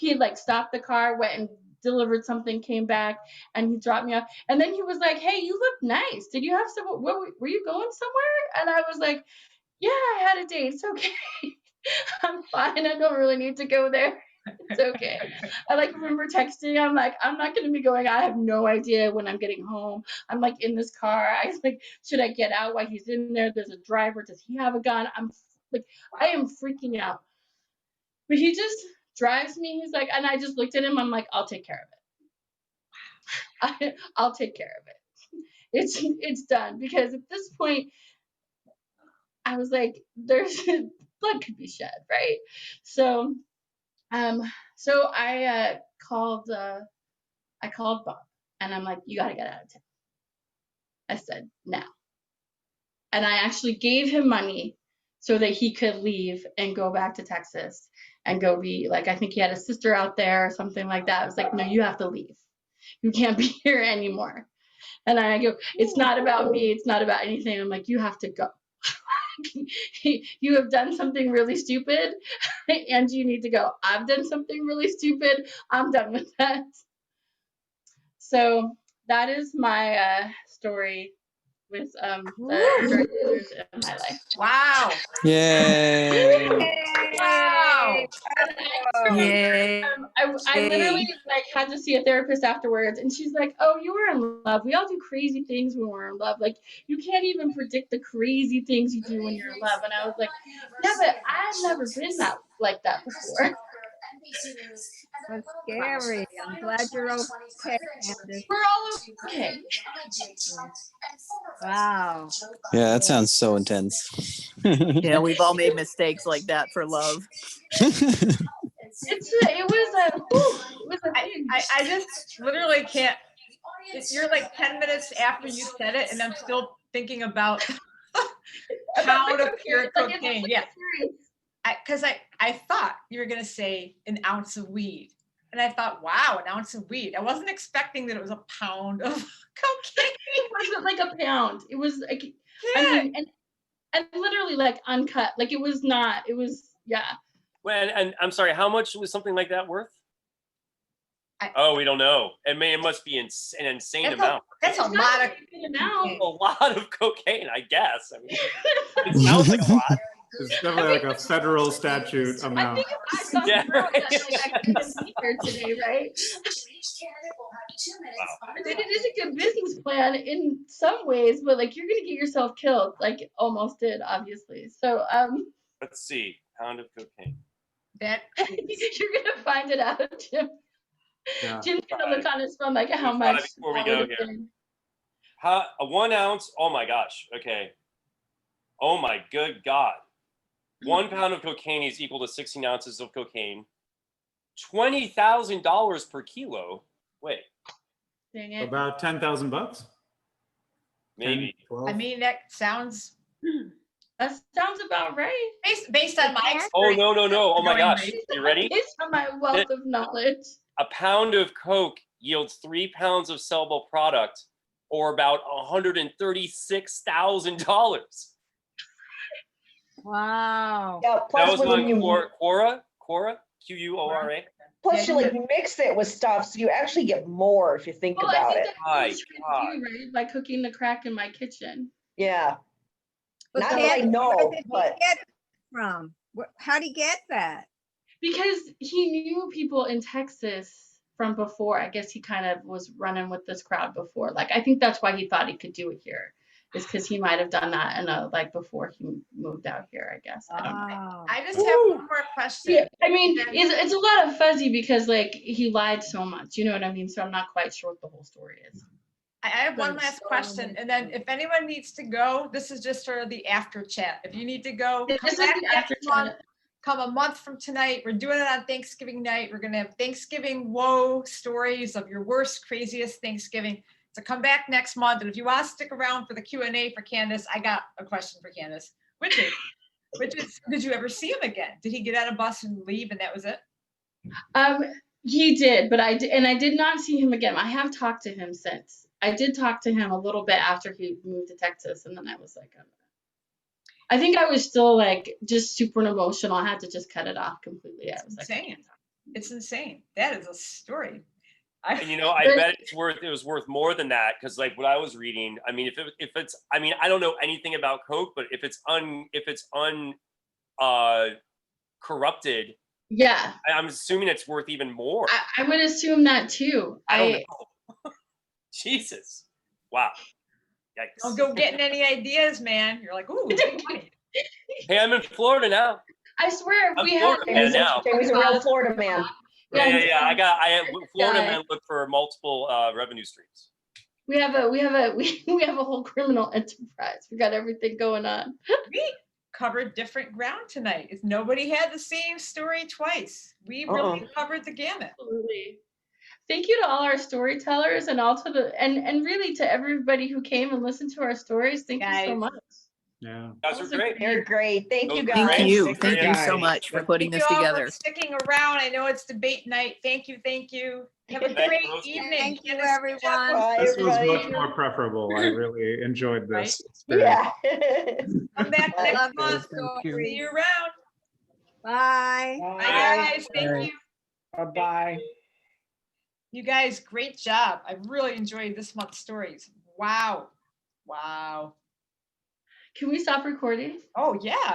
had stopped the car, went and delivered something, came back, and he dropped me off. And then he was like, "Hey, you look nice. Did you have were you going somewhere?" And I was like, "Yeah, I had a date. It's okay. I'm fine. I don't really need to go there. It's okay." I remember texting. I'm like, "I'm not going to be going. I have no idea when I'm getting home. I'm like in this car. I was like, should I get out while he's in there? There's a driver. Does he have a gun?" I'm like, I am freaking out. But he just drives me. He's like, and I just looked at him. I'm like, "I'll take care of it. I'll take care of it. It's done." Because at this point, I was like, there's blood could be shed, right? So, I called Bob, and I'm like, "You got to get out of town." I said, "Now." And I actually gave him money so that he could leave and go back to Texas and go be like, I think he had a sister out there or something like that. I was like, "No, you have to leave. You can't be here anymore." And I go, "It's not about me. It's not about anything." I'm like, "You have to go. You have done something really stupid, and you need to go. I've done something really stupid. I'm done with that." So that is my story with the drug dealers in my life. Wow. Yay. Wow. Yay. I literally had to see a therapist afterwards, and she's like, "Oh, you were in love. We all do crazy things when we're in love. Like, you can't even predict the crazy things you do when you're in love." And I was like, "Yeah, but I've never been like that before." That's scary. I'm glad you're okay, Candace. We're all okay. Wow. Yeah, that sounds so intense. Yeah, we've all made mistakes like that for love. It was a thing. I just literally can't. You're like 10 minutes after you said it, and I'm still thinking about pound of pure cocaine. Yeah. Because I thought you were going to say an ounce of weed. And I thought, wow, an ounce of weed. I wasn't expecting that it was a pound of cocaine. It wasn't like a pound. It was like, yeah. I mean, and literally like uncut. Like it was, yeah. Well, and I'm sorry, how much was something like that worth? We don't know. It must be an insane amount. That's a lot of amount. A lot of cocaine, I guess. I mean, it sounds like a lot. It's definitely like a federal statute amount. I think if I saw Yeah, girl, right. I couldn't be here today, right? Wow. It is a good business plan in some ways, but like you're gonna get yourself killed, like almost did, obviously. So Let's see, pound of cocaine. that. You're gonna find it out, Jim. Yeah. Jim's gonna look on his phone like how much. Before we go here. A 1 ounce? Oh my gosh. Okay. Oh my good God. 1 pound of cocaine is equal to 16 ounces of cocaine. $20,000 per kilo. Wait. Dang it. About $10,000. Maybe. 12. I mean, that sounds That sounds about right. based on my Oh, experience. no. Oh my Going gosh. rate. You ready? Based on my wealth of knowledge. A pound of Coke yields 3 pounds of sellable product, or about $136,000. Wow. Yeah, That plus was when on you Quora, Quora. plus you like mix it with stuff, so you actually get more if you think Well, I about think it. that's what I My was trying God. to do, right? By cooking the crack in my kitchen. Yeah. But Not that I Candace, know, where did he but get it from? How'd he get that? Because he knew people in Texas from before. I guess he kind of was running with this crowd before. Like, I think that's why he thought he could do it here, is because he might have done that in like before he moved out here, I guess. I don't know. Oh. I just have one more question. Yeah, I mean, it's a lot of fuzzy because like he lied so much, you know what I mean? So I'm not quite sure what the whole story is. I have one Good. last So question, and then if anyone needs to go, this is just for the after chat. If you need to go, This come is back the next after month. chat. Come a month from tonight. We're doing it on Thanksgiving night. We're gonna have Thanksgiving woe stories of your worst, craziest Thanksgiving. So come back next month, and if you want to stick around for the Q&A for Candace, I got a question for Candace, which is, did you ever see him again? Did he get on a bus and leave, and that was it? He did, but I did not see him again. I have talked to him since. I did talk to him a little bit after he moved to Texas, and then I was like, I think I was still like just super emotional. I had to just cut it off completely. I was like, I Insane. can't talk. It's insane. That is a story. And I bet it was worth more than that, because like what I was reading, I mean, if it's I mean, I don't know anything about Coke, but if it's corrupted, Yeah, I'm assuming it's worth even more. I would assume that too. I don't know. Jesus. Wow. Yikes. Don't go getting any ideas, man. You're like, ooh, big money. Hey, I'm in Florida now. I swear, if I'm we had Florida man now. Jamie's a real Florida man. Yeah. I have Florida Yeah. men look for multiple revenue streams. we have a whole criminal enterprise. We got everything going on. We covered different ground tonight. If nobody had the same story twice, we really covered the gamut. Absolutely. Thank you to all our storytellers and all to and really to everybody who came and listened to our stories. Thank you so Guys. much. Yeah. Guys are great. You're great. Thank you Those guys. are Thank you. Thanks, Thank you so guys. much for putting Thank this you all together. for sticking around. I know it's debate night. Thank you. Have a Thank great you. evening. Thank you, Candace, good job. everyone. Bye, This was everybody. much more preferable. I really enjoyed this. It's very- Yeah. Come back I next love month. your See story. you around. Bye. Bye, guys. Thank you. Bye-bye. You guys, great job. I really enjoyed this month's stories. Wow. Can we stop recording? Oh, yeah.